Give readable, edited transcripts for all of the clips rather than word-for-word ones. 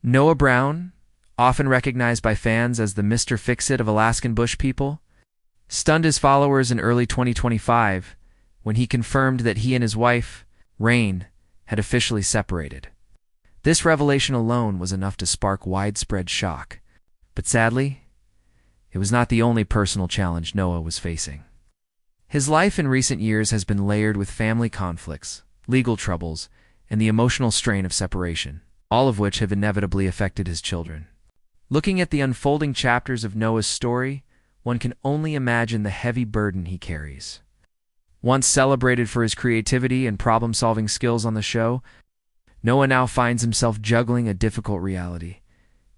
Noah Brown, often recognized by fans as the Mr. Fix-It of Alaskan Bush People, stunned his followers in early 2025 when he confirmed that he and his wife, Rain, had officially separated. This revelation alone was enough to spark widespread shock, but sadly, it was not the only personal challenge Noah was facing. His life in recent years has been layered with family conflicts, legal troubles, and the emotional strain of separation, all of which have inevitably affected his children. Looking at the unfolding chapters of Noah's story, one can only imagine the heavy burden he carries. Once celebrated for his creativity and problem-solving skills on the show, Noah now finds himself juggling a difficult reality.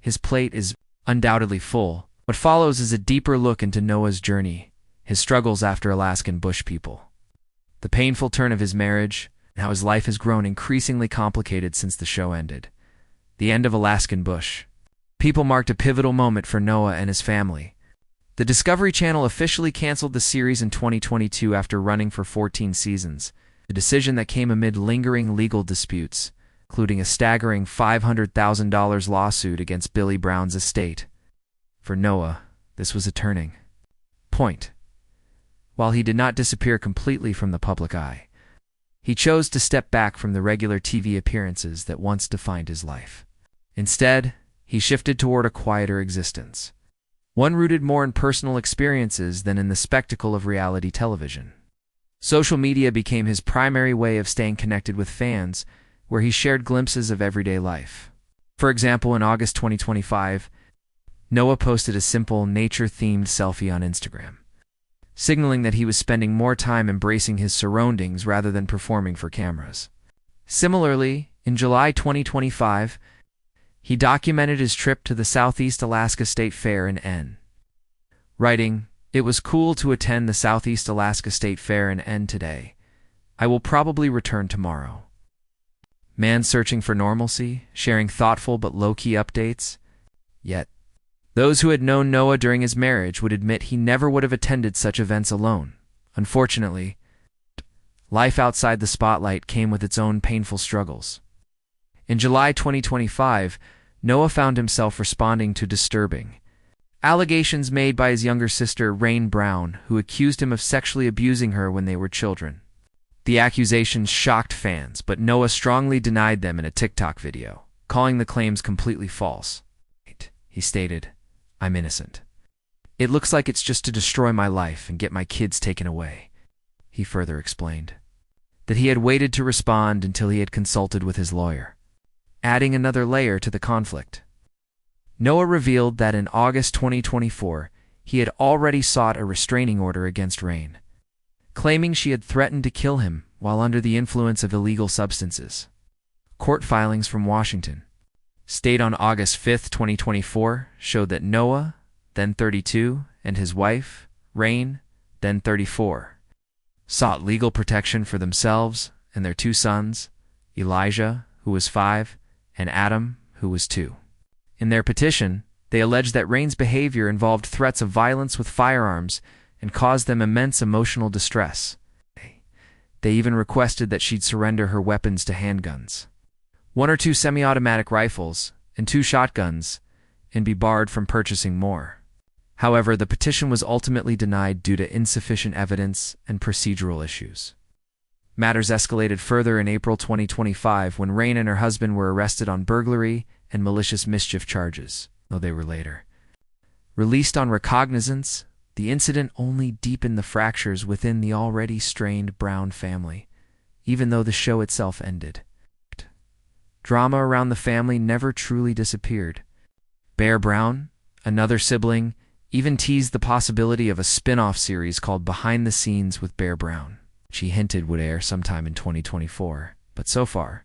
His plate is undoubtedly full. What follows is a deeper look into Noah's journey, his struggles after Alaskan Bush People, the painful turn of his marriage, and how his life has grown increasingly complicated since the show ended. The end of Alaskan Bush People marked a pivotal moment for Noah and his family. The Discovery Channel officially canceled the series in 2022 after running for 14 seasons, a decision that came amid lingering legal disputes, including a staggering $500,000 lawsuit against Billy Brown's estate. For Noah, this was a turning point. While he did not disappear completely from the public eye, he chose to step back from the regular TV appearances that once defined his life. Instead, he shifted toward a quieter existence, one rooted more in personal experiences than in the spectacle of reality television. Social media became his primary way of staying connected with fans, where he shared glimpses of everyday life. For example, in August 2025, Noah posted a simple, nature-themed selfie on Instagram, signaling that he was spending more time embracing his surroundings rather than performing for cameras. Similarly, in July 2025, he documented his trip to the Southeast Alaska State Fair in N. Writing, "It was cool to attend the Southeast Alaska State Fair in N today. I will probably return tomorrow." Man searching for normalcy, sharing thoughtful but low-key updates. Yet, those who had known Noah during his marriage would admit he never would have attended such events alone. Unfortunately, life outside the spotlight came with its own painful struggles. In July 2025, Noah found himself responding to disturbing allegations made by his younger sister, Rain Brown, who accused him of sexually abusing her when they were children. The accusations shocked fans, but Noah strongly denied them in a TikTok video, calling the claims completely false. He stated, "I'm innocent. It looks like it's just to destroy my life and get my kids taken away." He further explained that he had waited to respond until he had consulted with his lawyer, adding another layer to the conflict. Noah revealed that in August 2024, he had already sought a restraining order against Rain, claiming she had threatened to kill him while under the influence of illegal substances. Court filings from Washington State on August 5, 2024, showed that Noah, then 32, and his wife, Rain, then 34, sought legal protection for themselves and their two sons, Elijah, who was 5, and Adam, who was 2. In their petition, they alleged that Rain's behavior involved threats of violence with firearms and caused them immense emotional distress. They even requested that she'd surrender her weapons to handguns, 1 or 2 semi-automatic rifles, and 2 shotguns, and be barred from purchasing more. However, the petition was ultimately denied due to insufficient evidence and procedural issues. Matters escalated further in April 2025 when Rain and her husband were arrested on burglary and malicious mischief charges, though they were later released on recognizance. The incident only deepened the fractures within the already strained Brown family, even though the show itself ended. Drama around the family never truly disappeared. Bear Brown, another sibling, even teased the possibility of a spin-off series called Behind the Scenes with Bear Brown, which he hinted would air sometime in 2024, but so far,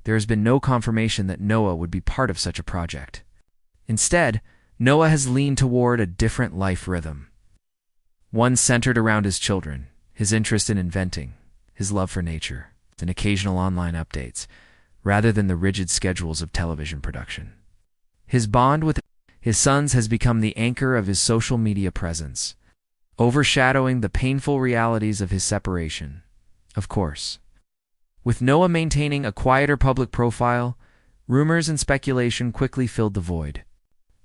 there has been no confirmation that Noah would be part of such a project. Instead, Noah has leaned toward a different life rhythm, one centered around his children, his interest in inventing, his love for nature, and occasional online updates, rather than the rigid schedules of television production. His bond with his sons has become the anchor of his social media presence, overshadowing the painful realities of his separation. Of course, with Noah maintaining a quieter public profile, Rumors and speculation quickly filled the void.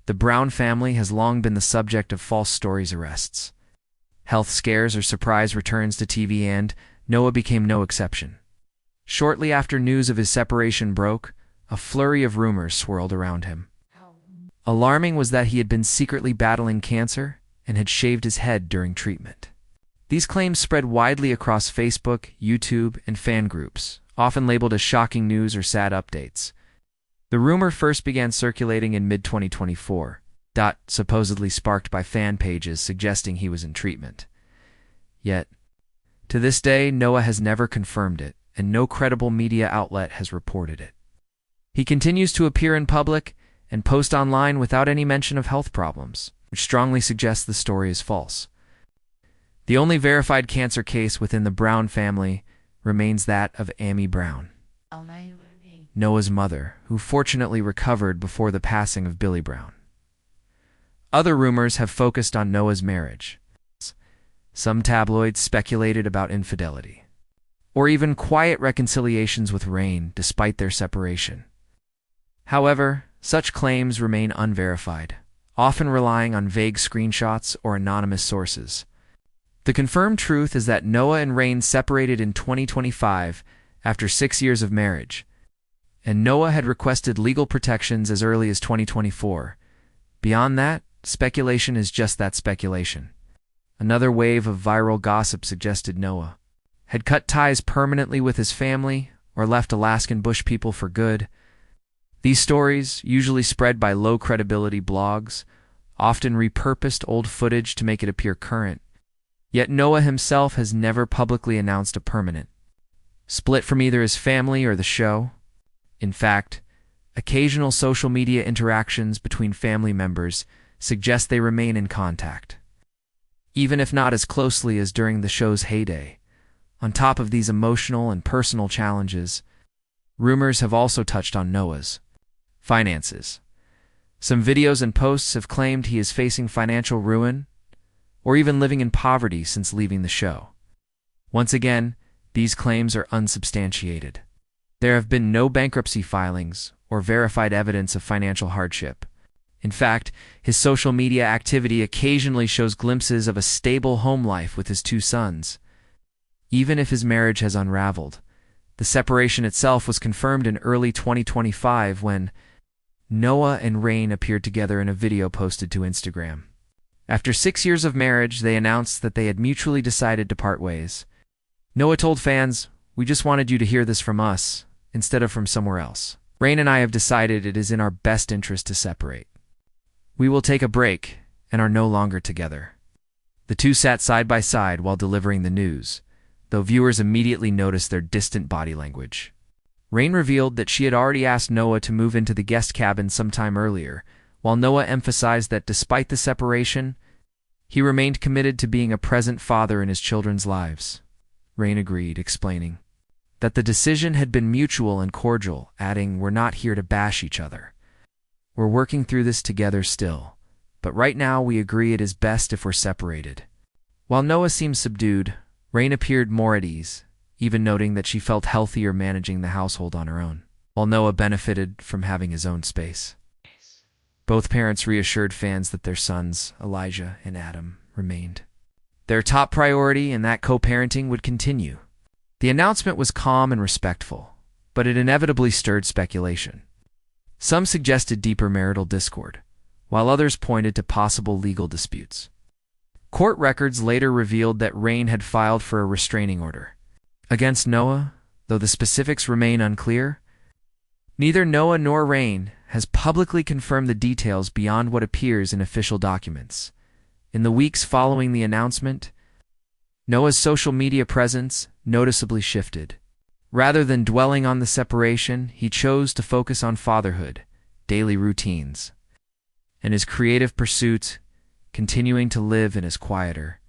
The Brown family has long been the subject of false stories, arrests, health scares, or surprise returns to TV, and Noah became no exception. Shortly after news of his separation broke, a flurry of rumors swirled around him. Alarming was that he had been secretly battling cancer and had shaved his head during treatment. These claims spread widely across Facebook, YouTube, and fan groups, often labeled as shocking news or sad updates. The rumor first began circulating in mid-2024, supposedly sparked by fan pages suggesting he was in treatment. Yet, to this day, Noah has never confirmed it, and no credible media outlet has reported it. He continues to appear in public and post online without any mention of health problems, which strongly suggests the story is false. The only verified cancer case within the Brown family remains that of Amy Brown, Noah's mother, who fortunately recovered before the passing of Billy Brown. Other rumors have focused on Noah's marriage. Some tabloids speculated about infidelity, or even quiet reconciliations with Rain despite their separation. However, such claims remain unverified, often relying on vague screenshots or anonymous sources. The confirmed truth is that Noah and Rain separated in 2025 after 6 years of marriage, and Noah had requested legal protections as early as 2024. Beyond that, speculation is just that, speculation. Another wave of viral gossip suggested Noah had cut ties permanently with his family or left Alaskan Bush People for good. These stories, usually spread by low-credibility blogs, often repurposed old footage to make it appear current. Yet Noah himself has never publicly announced a permanent split from either his family or the show. In fact, occasional social media interactions between family members suggest they remain in contact, even if not as closely as during the show's heyday. On top of these emotional and personal challenges, rumors have also touched on Noah's finances. Some videos and posts have claimed he is facing financial ruin or even living in poverty since leaving the show. Once again, these claims are unsubstantiated. There have been no bankruptcy filings or verified evidence of financial hardship. In fact, his social media activity occasionally shows glimpses of a stable home life with his 2 sons. Even if his marriage has unraveled, the separation itself was confirmed in early 2025 when Noah and Rain appeared together in a video posted to Instagram. After 6 years of marriage, they announced that they had mutually decided to part ways. Noah told fans, "We just wanted you to hear this from us, instead of from somewhere else. Rain and I have decided it is in our best interest to separate. We will take a break and are no longer together." The two sat side by side while delivering the news, though viewers immediately noticed their distant body language. Rain revealed that she had already asked Noah to move into the guest cabin sometime earlier, while Noah emphasized that despite the separation, he remained committed to being a present father in his children's lives. Rain agreed, explaining that the decision had been mutual and cordial, adding, "We're not here to bash each other. We're working through this together still, but right now we agree it is best if we're separated." While Noah seemed subdued, Rain appeared more at ease, even noting that she felt healthier managing the household on her own, while Noah benefited from having his own space. Both parents reassured fans that their sons, Elijah and Adam, remained their top priority and that co-parenting would continue. The announcement was calm and respectful, but it inevitably stirred speculation. Some suggested deeper marital discord, while others pointed to possible legal disputes. Court records later revealed that Rain had filed for a restraining order against Noah, though the specifics remain unclear. Neither Noah nor Rain has publicly confirmed the details beyond what appears in official documents. In the weeks following the announcement, Noah's social media presence noticeably shifted. Rather than dwelling on the separation, he chose to focus on fatherhood, daily routines, and his creative pursuits, continuing to live in his quieter,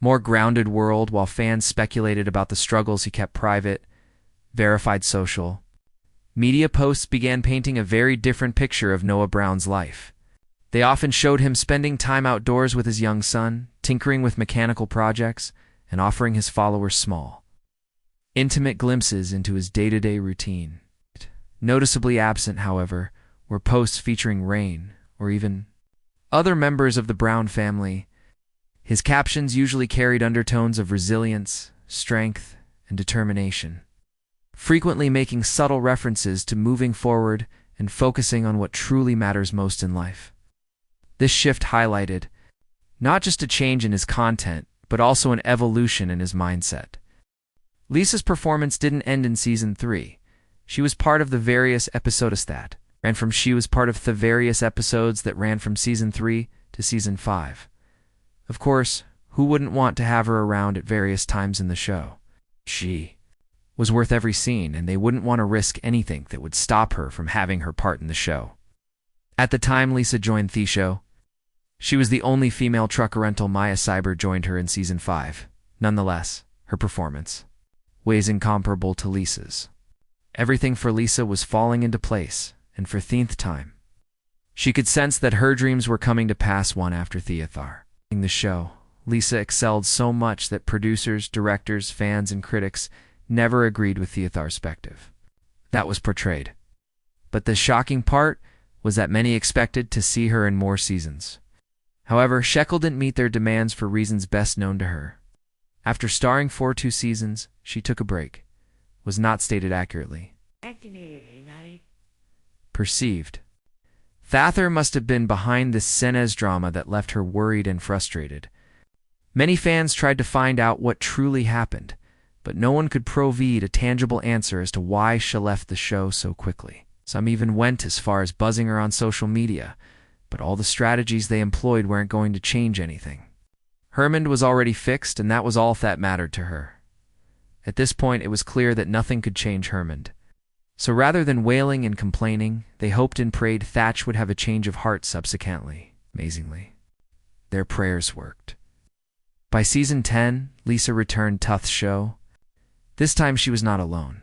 more grounded world. While fans speculated about the struggles he kept private, verified social media posts began painting a very different picture of Noah Brown's life. They often showed him spending time outdoors with his young son, tinkering with mechanical projects, and offering his followers small, intimate glimpses into his day-to-day routine. Noticeably absent, however, were posts featuring Rain, or even other members of the Brown family. His captions usually carried undertones of resilience, strength, and determination, frequently making subtle references to moving forward and focusing on what truly matters most in life. This shift highlighted not just a change in his content, but also an evolution in his mindset. Lisa's performance didn't end in Season 3. She was part of the various episodes that ran from Season 3 to Season 5. Of course, who wouldn't want to have her around at various times in the show? She was worth every scene, and they wouldn't want to risk anything that would stop her from having her part in the show. At the time Lisa joined the show, she was the only female trucker until Maya Cyber joined her in Season 5. Nonetheless, her performance was incomparable to Lisa's. Everything for Lisa was falling into place, and for the nth time, she could sense that her dreams were coming to pass one after the other. In the show, Lisa excelled so much that producers, directors, fans, and critics never agreed with the perspective that was portrayed. But the shocking part was that many expected to see her in more seasons. However, Shekel didn't meet their demands for reasons best known to her. After starring for 2 seasons, she took a break. Was not stated accurately. Perceived. Thatcher must have been behind this Senez drama that left her worried and frustrated. Many fans tried to find out what truly happened, but no one could provide a tangible answer as to why she left the show so quickly. Some even went as far as buzzing her on social media, but all the strategies they employed weren't going to change anything. Hermond was already fixed, and that was all that mattered to her. At this point, it was clear that nothing could change Hermond. So rather than wailing and complaining, they hoped and prayed Thatch would have a change of heart subsequently. Amazingly, their prayers worked. By Season 10, Lisa returned to the show. This time she was not alone.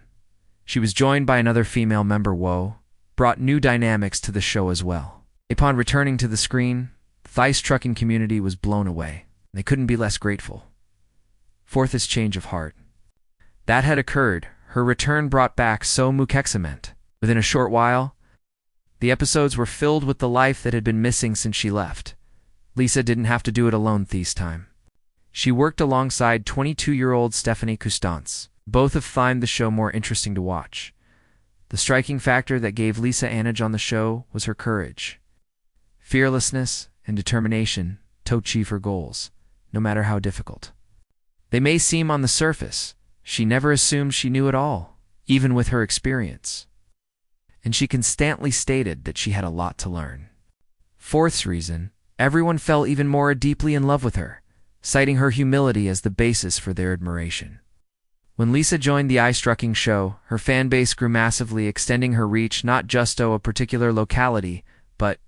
She was joined by another female member, Woe, brought new dynamics to the show as well. Upon returning to the screen, the ice trucking community was blown away. They couldn't be less grateful. Fourth is change of heart. That had occurred. Her return brought back so much excitement. Within a short while, the episodes were filled with the life that had been missing since she left. Lisa didn't have to do it alone this time. She worked alongside 22-year-old Stephanie Coustance. Both have found the show more interesting to watch. The striking factor that gave Lisa an edge on the show was her courage, fearlessness, and determination to achieve her goals, no matter how difficult they may seem on the surface. She never assumed she knew it all, even with her experience. And she constantly stated that she had a lot to learn. Fourth reason, everyone fell even more deeply in love with her, citing her humility as the basis for their admiration. When Lisa joined the ice trucking show, her fan base grew massively, extending her reach not just to a particular locality, but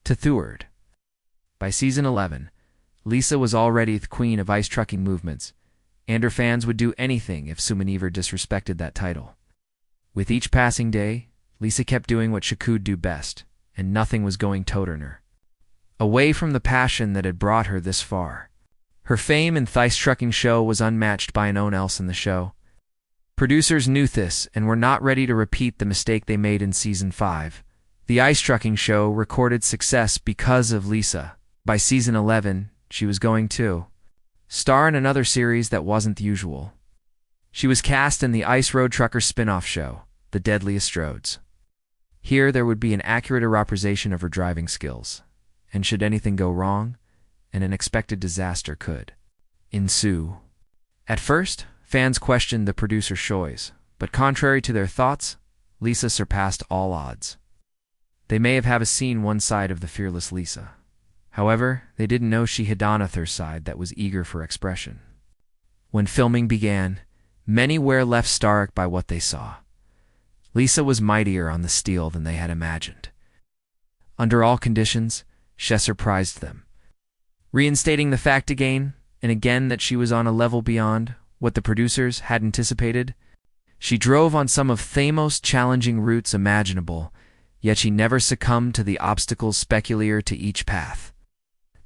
to Theward. By Season 11, Lisa was already the queen of ice trucking movements, and her fans would do anything if Sumaniver disrespected that title. With each passing day, Lisa kept doing what she could do best, and nothing was going to turn her away from the passion that had brought her this far. Her fame in the ice trucking show was unmatched by anyone else in the show. Producers knew this and were not ready to repeat the mistake they made in Season 5. The ice trucking show recorded success because of Lisa. By Season 11, she was going to star in another series that wasn't the usual. She was cast in the Ice Road Trucker spin-off show, The Deadliest Roads. Here there would be an accurate representation of her driving skills, and should anything go wrong, an unexpected disaster could ensue. At first, fans questioned the producer's choice, but contrary to their thoughts, Lisa surpassed all odds. They may have seen one side of the fearless Lisa. However, they didn't know she had another side that was eager for expression. When filming began, many were left stark by what they saw. Lisa was mightier on the steel than they had imagined. Under all conditions, she surprised them, reinstating the fact again and again that she was on a level beyond what the producers had anticipated. She drove on some of the most challenging routes imaginable, yet she never succumbed to the obstacles peculiar to each path.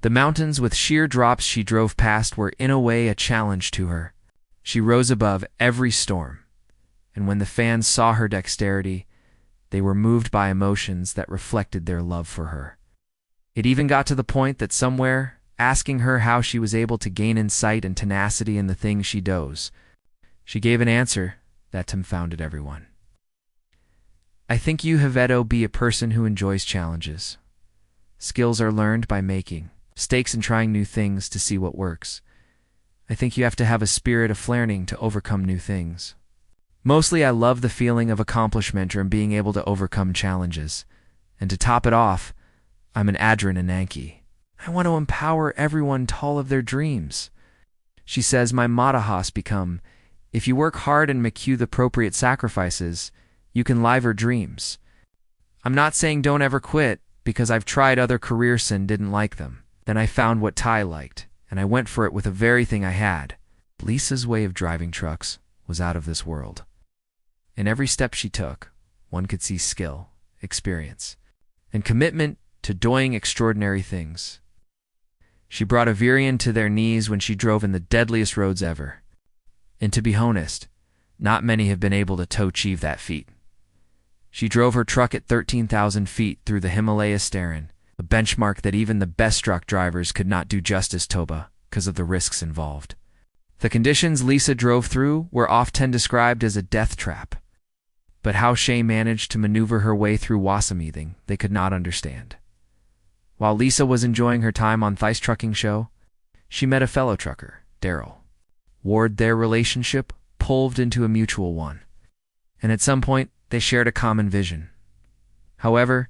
The mountains with sheer drops she drove past were in a way a challenge to her. She rose above every storm, and when the fans saw her dexterity, They were moved by emotions that reflected their love for her. It even got to the point that somewhere, asking her how she was able to gain insight and tenacity in the things she does, she gave an answer that confounded everyone. I think you have be a person who enjoys challenges. Skills are learned by making mistakes and trying new things to see what works. I think you have to have a spirit of learning to overcome new things. Mostly I love the feeling of accomplishment and being able to overcome challenges. And to top it off, I'm an Adrenananki. I want to empower everyone to all of their dreams. She says my motto has become, if you work hard and make the appropriate sacrifices, you can live your dreams. I'm not saying don't ever quit, because I've tried other careers and didn't like them. Then I found what Ty liked, and I went for it with the very thing I had. Lisa's way of driving trucks was out of this world. In every step she took, one could see skill, experience, and commitment to doing extraordinary things. She brought a Virian to their knees when she drove in the deadliest roads ever. And to be honest, not many have been able to achieve that feat. She drove her truck at 13,000 feet through the Himalaya Starin, a benchmark that even the best truck drivers could not do justice to because of the risks involved. The conditions Lisa drove through were often described as a death trap. But how she managed to maneuver her way through Wasamething, they could not understand. While Lisa was enjoying her time on Thice Trucking Show, she met a fellow trucker, Daryl. Ward, their relationship polved into a mutual one, and at some point they shared a common vision. However,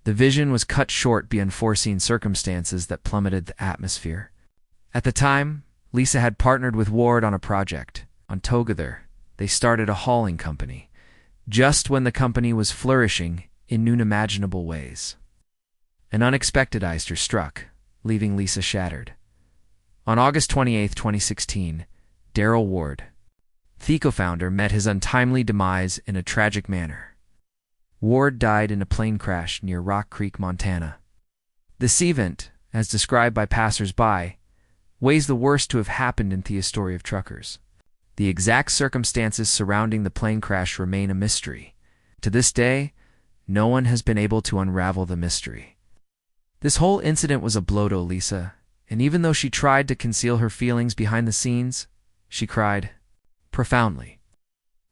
the vision was cut short by unforeseen circumstances that plummeted the atmosphere. At the time, Lisa had partnered with Ward on a project. On Together, they started a hauling company, just when the company was flourishing in unimaginable ways. An unexpected Easter struck, leaving Lisa shattered. On August 28, 2016, Daryl Ward, the co-founder, met his untimely demise in a tragic manner. Ward died in a plane crash near Rock Creek, Montana. This event, as described by passers-by, weighs the worst to have happened in the story of truckers. The exact circumstances surrounding the plane crash remain a mystery. To this day, no one has been able to unravel the mystery. This whole incident was a blow to Lisa, and even though she tried to conceal her feelings behind the scenes, she cried profoundly.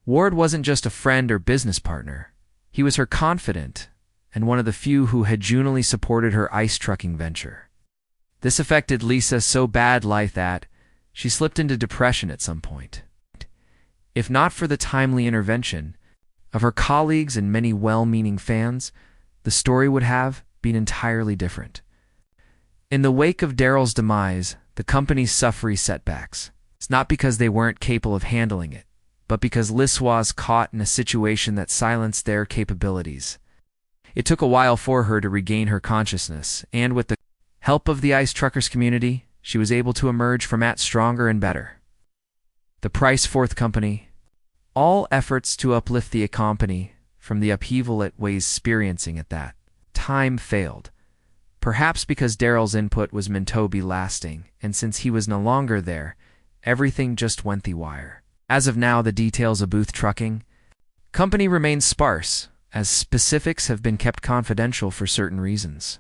Ward wasn't just a friend or business partner. He was her confidant and one of the few who had genuinely supported her ice trucking venture. This affected Lisa so badly that she slipped into depression at some point. If not for the timely intervention of her colleagues and many well-meaning fans, the story would have been entirely different. In the wake of Daryl's demise, the company suffered setbacks. It's not because they weren't capable of handling it, but because Lisa was caught in a situation that silenced their capabilities. It took a while for her to regain her consciousness, and with the help of the ice truckers community, she was able to emerge from it stronger and better. The Price Fourth Company. All efforts to uplift the company from the upheaval it was experiencing at that time failed, perhaps because Daryl's input was meant to be lasting, and since he was no longer there, everything just went the wire. As of now, the details of Booth Trucking Company remain sparse, as specifics have been kept confidential for certain reasons.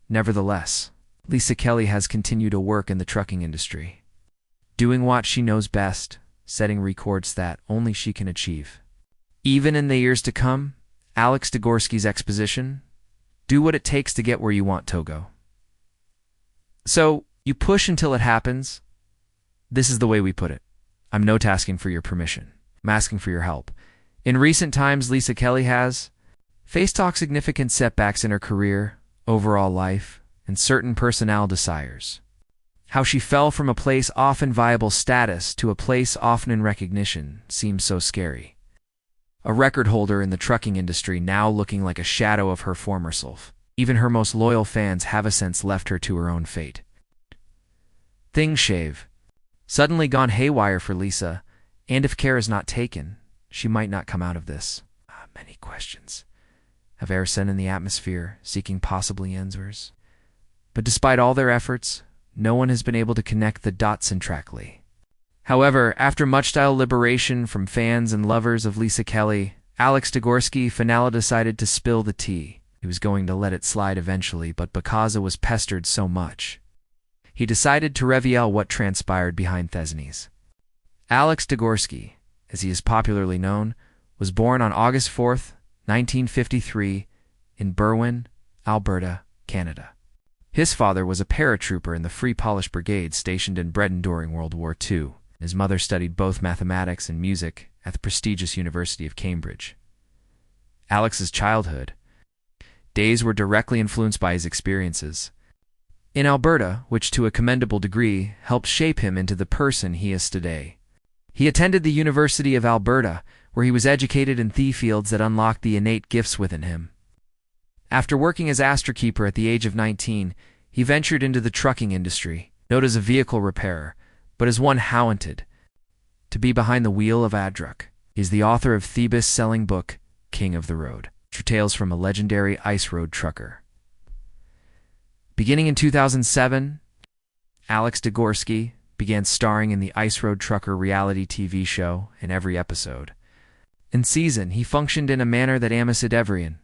Nevertheless, Lisa Kelly has continued to work in the trucking industry, doing what she knows best, setting records that only she can achieve. Even in the years to come, Alex Degorski's exposition, do what it takes to get where you want to go. So, you push until it happens. This is the way we put it. I'm not asking for your permission. I'm asking for your help. In recent times, Lisa Kelly has faced significant setbacks in her career, overall life, and certain personal desires. How she fell from a place often viable status to a place often in recognition seems so scary. A record holder in the trucking industry now looking like a shadow of her former self. Even her most loyal fans have a sense left her to her own fate. Things shave. Suddenly gone haywire for Lisa, and if care is not taken, she might not come out of this. Many questions have arisen in the atmosphere, seeking possibly answers. But despite all their efforts, no one has been able to connect the dots intricately. However, after much liberation from fans and lovers of Lisa Kelly, Alex Degorski finally decided to spill the tea. He was going to let it slide eventually, but Bakaza was pestered so much, he decided to reveal what transpired behind Thesnes. Alex Degorski, as he is popularly known, was born on August 4th, 1953, in Berwyn, Alberta, Canada. His father was a paratrooper in the Free Polish Brigade stationed in Britain during World War II. His mother studied both mathematics and music at the prestigious University of Cambridge. Alex's childhood days were directly influenced by his experiences in Alberta, which to a commendable degree helped shape him into the person he is today. He attended the University of Alberta, where he was educated in the fields that unlocked the innate gifts within him. After working as astrokeeper at the age of 19, he ventured into the trucking industry, not as a vehicle repairer, but as one haunted to be behind the wheel of Adruck. He is the author of the best-selling book, King of the Road, tales from a legendary ice road trucker. Beginning in 2007, Alex Degorski began starring in the Ice Road Trucker reality TV show in every episode. In season, he functioned in a manner that Amos Edevrian